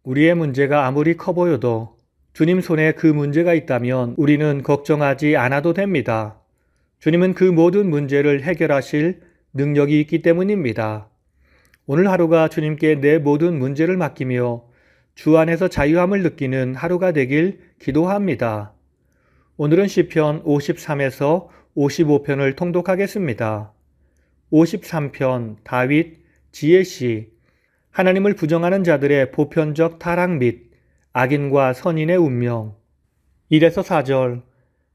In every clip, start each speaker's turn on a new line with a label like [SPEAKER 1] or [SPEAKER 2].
[SPEAKER 1] 우리의 문제가 아무리 커 보여도 주님 손에 그 문제가 있다면 우리는 걱정하지 않아도 됩니다. 주님은 그 모든 문제를 해결하실 능력이 있기 때문입니다. 오늘 하루가 주님께 내 모든 문제를 맡기며 주 안에서 자유함을 느끼는 하루가 되길 기도합니다. 오늘은 시편 53에서 55편을 통독하겠습니다. 53편 다윗 지혜시. 하나님을 부정하는 자들의 보편적 타락 및 악인과 선인의 운명. 1에서 4절.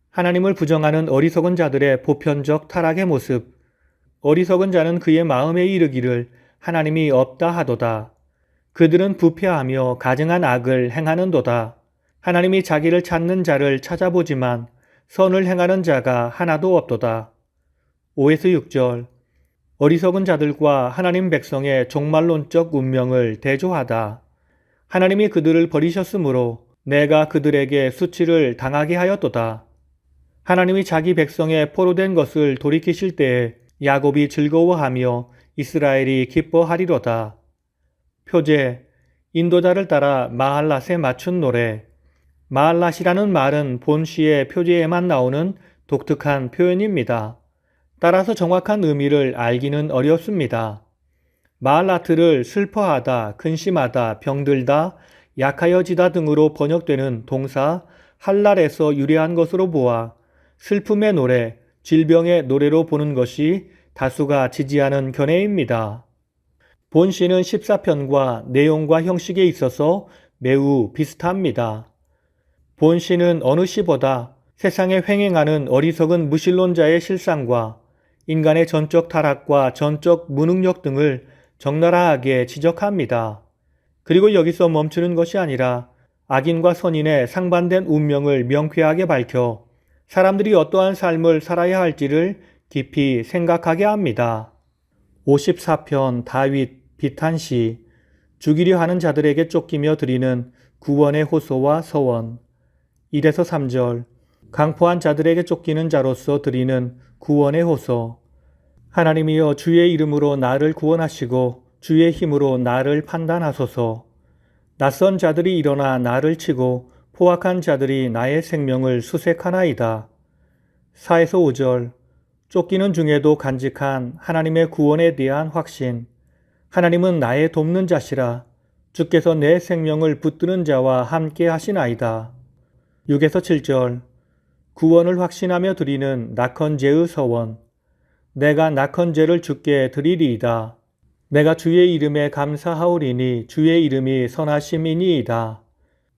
[SPEAKER 1] 하나님을 부정하는 어리석은 자들의 보편적 타락의 모습. 어리석은 자는 그의 마음에 이르기를 하나님이 없다 하도다. 그들은 부패하며 가증한 악을 행하는도다. 하나님이 자기를 찾는 자를 찾아보지만 선을 행하는 자가 하나도 없도다. 5에서 6절. 어리석은 자들과 하나님 백성의 종말론적 운명을 대조하다. 하나님이 그들을 버리셨으므로 내가 그들에게 수치를 당하게 하였도다. 하나님이 자기 백성의 포로된 것을 돌이키실 때에 야곱이 즐거워하며 이스라엘이 기뻐하리로다. 표제. 인도자를 따라 마할랏에 맞춘 노래. 마할랏이라는 말은 본 시의 표제에만 나오는 독특한 표현입니다. 따라서 정확한 의미를 알기는 어렵습니다. 마할라트를 슬퍼하다, 근심하다, 병들다, 약하여지다 등으로 번역되는 동사 할랄에서 유래한 것으로 보아 슬픔의 노래, 질병의 노래로 보는 것이 다수가 지지하는 견해입니다. 본 시는 14편과 내용과 형식에 있어서 매우 비슷합니다. 본 시는 어느 시보다 세상에 횡행하는 어리석은 무신론자의 실상과 인간의 전적 타락과 전적 무능력 등을 적나라하게 지적합니다. 그리고 여기서 멈추는 것이 아니라 악인과 선인의 상반된 운명을 명쾌하게 밝혀 사람들이 어떠한 삶을 살아야 할지를 깊이 생각하게 합니다. 54편 다윗 비탄시. 죽이려 하는 자들에게 쫓기며 드리는 구원의 호소와 서원. 1에서 3절. 강포한 자들에게 쫓기는 자로서 드리는 구원의 호소. 하나님이여 주의 이름으로 나를 구원하시고 주의 힘으로 나를 판단하소서. 낯선 자들이 일어나 나를 치고 포악한 자들이 나의 생명을 수색하나이다. 4에서 5절. 쫓기는 중에도 간직한 하나님의 구원에 대한 확신. 하나님은 나의 돕는 자시라. 주께서 내 생명을 붙드는 자와 함께 하시나이다. 6에서 7절. 구원을 확신하며 드리는 낙헌제의 서원. 내가 낙헌제를 주께 드리리이다. 내가 주의 이름에 감사하오리니 주의 이름이 선하심이니이다.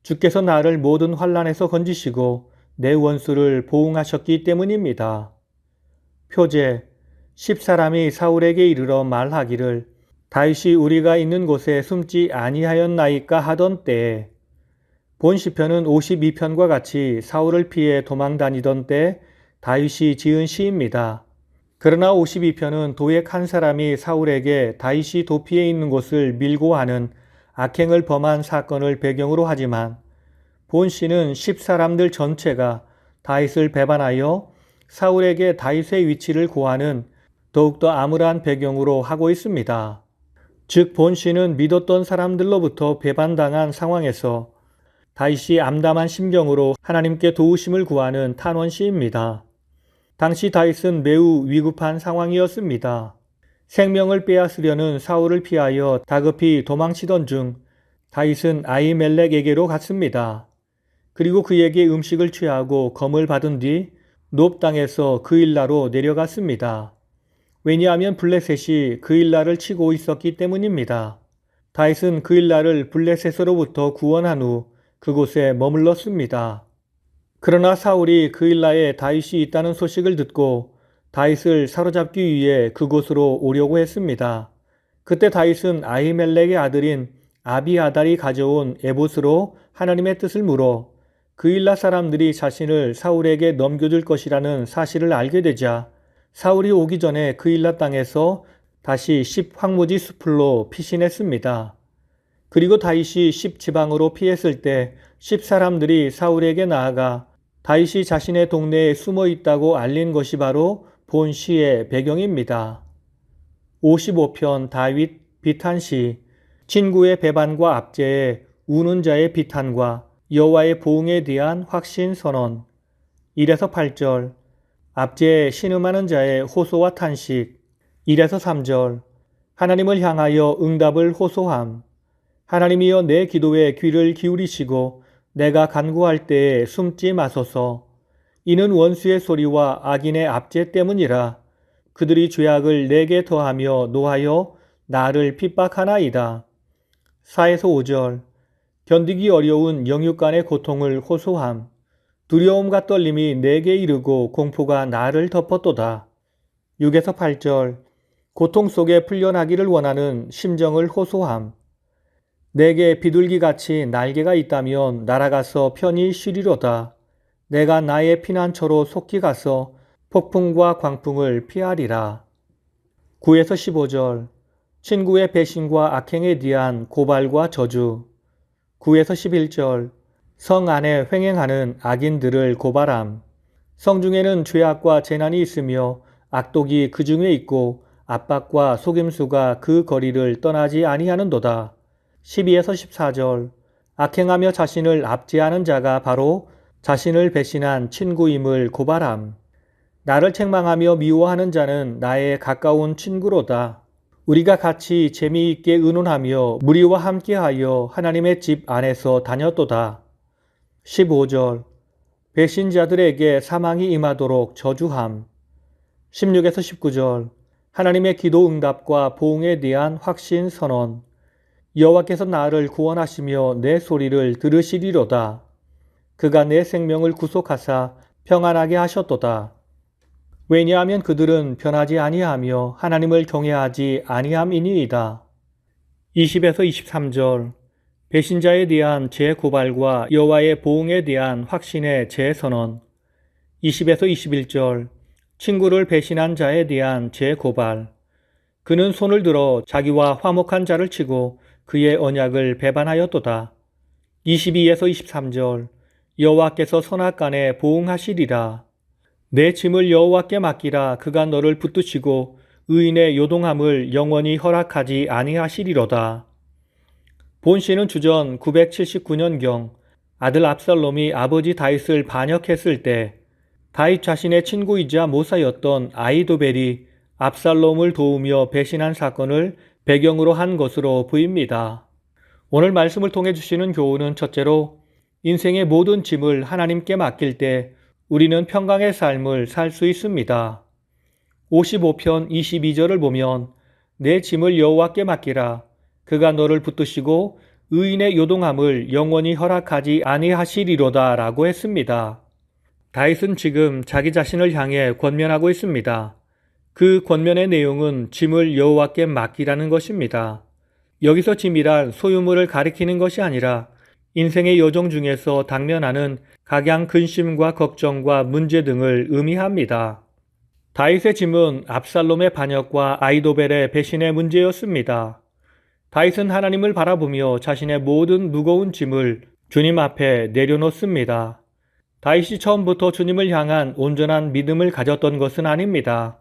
[SPEAKER 1] 주께서 나를 모든 환난에서 건지시고 내 원수를 보응하셨기 때문입니다. 표제. 10사람이 사울에게 이르러 말하기를 다윗이 우리가 있는 곳에 숨지 아니하였나이까 하던 때에. 본 시편은 52편과 같이 사울을 피해 도망다니던 때 다윗이 지은 시입니다. 그러나 52편은 도액 한 사람이 사울에게 다윗이 도피해 있는 곳을 밀고 하는 악행을 범한 사건을 배경으로 하지만 본 시는 10사람들 전체가 다윗을 배반하여 사울에게 다윗의 위치를 고하는 더욱더 암울한 배경으로 하고 있습니다. 즉 본 시는 믿었던 사람들로부터 배반당한 상황에서 다윗이 암담한 심경으로 하나님께 도우심을 구하는 탄원시입니다. 당시 다윗은 매우 위급한 상황이었습니다. 생명을 빼앗으려는 사울을 피하여 다급히 도망치던 중 다윗은 아히멜렉에게로 갔습니다. 그리고 그에게 음식을 취하고 검을 받은 뒤 놉 땅에서 그일라로 내려갔습니다. 왜냐하면 블레셋이 그일라를 치고 있었기 때문입니다. 다윗은 그일라를 블레셋으로부터 구원한 후 그곳에 머물렀습니다. 그러나 사울이 그일라에 다윗이 있다는 소식을 듣고 다윗을 사로잡기 위해 그곳으로 오려고 했습니다. 그때 다윗은 아히멜렉의 아들인 아비아달이 가져온 에봇으로 하나님의 뜻을 물어 그일라 사람들이 자신을 사울에게 넘겨줄 것이라는 사실을 알게 되자 사울이 오기 전에 그일라 땅에서 다시 10황무지 수풀로 피신했습니다. 그리고 다윗이 10지방으로 피했을 때 10사람들이 사울에게 나아가 다윗이 자신의 동네에 숨어 있다고 알린 것이 바로 본 시의 배경입니다. 55편 다윗 비탄시. 친구의 배반과 압제에 우는 자의 비탄과 여호와의 보응에 대한 확신 선언. 1에서 8절. 압제에 신음하는 자의 호소와 탄식. 1에서 3절. 하나님을 향하여 응답을 호소함. 하나님이여 내 기도에 귀를 기울이시고 내가 간구할 때에 숨지 마소서. 이는 원수의 소리와 악인의 압제 때문이라. 그들이 죄악을 내게 더하며 노하여 나를 핍박하나이다. 4에서 5절. 견디기 어려운 영육간의 고통을 호소함. 두려움과 떨림이 내게 이르고 공포가 나를 덮었도다. 6에서 8절. 고통 속에 풀려나기를 원하는 심정을 호소함. 내게 비둘기같이 날개가 있다면 날아가서 편히 쉬리로다. 내가 나의 피난처로 속히 가서 폭풍과 광풍을 피하리라. 9에서 15절. 친구의 배신과 악행에 대한 고발과 저주. 9에서 11절. 성 안에 횡행하는 악인들을 고발함. 성 중에는 죄악과 재난이 있으며 악독이 그 중에 있고 압박과 속임수가 그 거리를 떠나지 아니하는도다. 12에서 14절. 악행하며 자신을 압제하는 자가 바로 자신을 배신한 친구임을 고발함. 나를 책망하며 미워하는 자는 나의 가까운 친구로다. 우리가 같이 재미있게 의논하며 무리와 함께하여 하나님의 집 안에서 다녔도다. 15절. 배신자들에게 사망이 임하도록 저주함. 16에서 19절. 하나님의 기도 응답과 보응에 대한 확신 선언. 여호와께서 나를 구원하시며 내 소리를 들으시리로다. 그가 내 생명을 구속하사 평안하게 하셨도다. 왜냐하면 그들은 변하지 아니하며 하나님을 경외하지 아니함이니이다. 20에서 23절. 배신자에 대한 재고발과 여호와의 보응에 대한 확신의 재선언. 20에서 21절. 친구를 배신한 자에 대한 재고발. 그는 손을 들어 자기와 화목한 자를 치고 그의 언약을 배반하였도다. 22에서 23절. 여호와께서 선악간에 보응하시리라. 내 짐을 여호와께 맡기라. 그가 너를 붙드시고 의인의 요동함을 영원히 허락하지 아니하시리로다. 본시는 주전 979년경 아들 압살롬이 아버지 다윗을 반역했을 때 다윗 자신의 친구이자 모사였던 아히도벨이 압살롬을 도우며 배신한 사건을 배경으로 한 것으로 보입니다. 오늘 말씀을 통해 주시는 교훈은 첫째로 인생의 모든 짐을 하나님께 맡길 때 우리는 평강의 삶을 살 수 있습니다. 55편 22절을 보면 내 짐을 여호와께 맡기라. 그가 너를 붙드시고 의인의 요동함을 영원히 허락하지 아니하시리로다 라고 했습니다. 다윗은 지금 자기 자신을 향해 권면하고 있습니다. 그 권면의 내용은 짐을 여호와께 맡기라는 것입니다. 여기서 짐이란 소유물을 가리키는 것이 아니라 인생의 여정 중에서 당면하는 각양 근심과 걱정과 문제 등을 의미합니다. 다윗의 짐은 압살롬의 반역과 아히도벨의 배신의 문제였습니다. 다윗은 하나님을 바라보며 자신의 모든 무거운 짐을 주님 앞에 내려놓습니다. 다윗이 처음부터 주님을 향한 온전한 믿음을 가졌던 것은 아닙니다.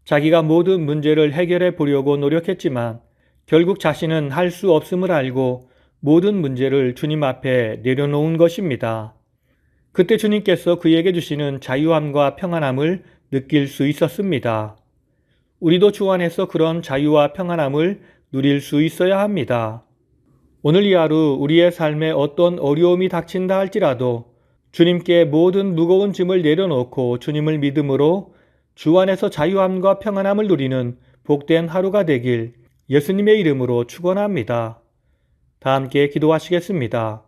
[SPEAKER 1] 자기가 모든 문제를 해결해 보려고 노력했지만 결국 자신은 할 수 없음을 알고 모든 문제를 주님 앞에 내려놓은 것입니다. 그때 주님께서 그에게 주시는 자유함과 평안함을 느낄 수 있었습니다. 우리도 주 안에서 그런 자유와 평안함을 누릴 수 있어야 합니다. 오늘 이 하루 우리의 삶에 어떤 어려움이 닥친다 할지라도 주님께 모든 무거운 짐을 내려놓고 주님을 믿음으로 주 안에서 자유함과 평안함을 누리는 복된 하루가 되길 예수님의 이름으로 축원합니다. 다 함께 기도하시겠습니다.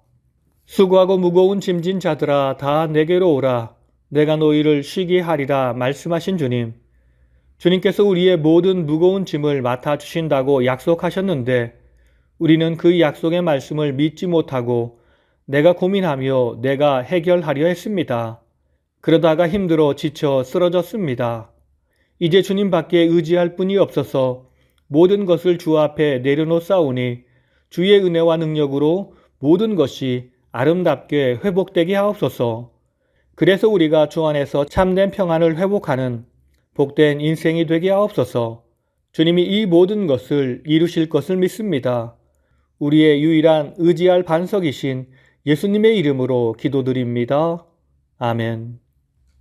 [SPEAKER 1] 수고하고 무거운 짐진 자들아 다 내게로 오라. 내가 너희를 쉬게 하리라 말씀하신 주님. 주님께서 우리의 모든 무거운 짐을 맡아주신다고 약속하셨는데 우리는 그 약속의 말씀을 믿지 못하고 내가 고민하며 내가 해결하려 했습니다. 그러다가 힘들어 지쳐 쓰러졌습니다. 이제 주님밖에 의지할 뿐이 없어서 모든 것을 주 앞에 내려놓사오니 주의 은혜와 능력으로 모든 것이 아름답게 회복되게 하옵소서. 그래서 우리가 주 안에서 참된 평안을 회복하는 복된 인생이 되게 하옵소서. 주님이 이 모든 것을 이루실 것을 믿습니다. 우리의 유일한 의지할 반석이신 예수님의 이름으로 기도드립니다. 아멘.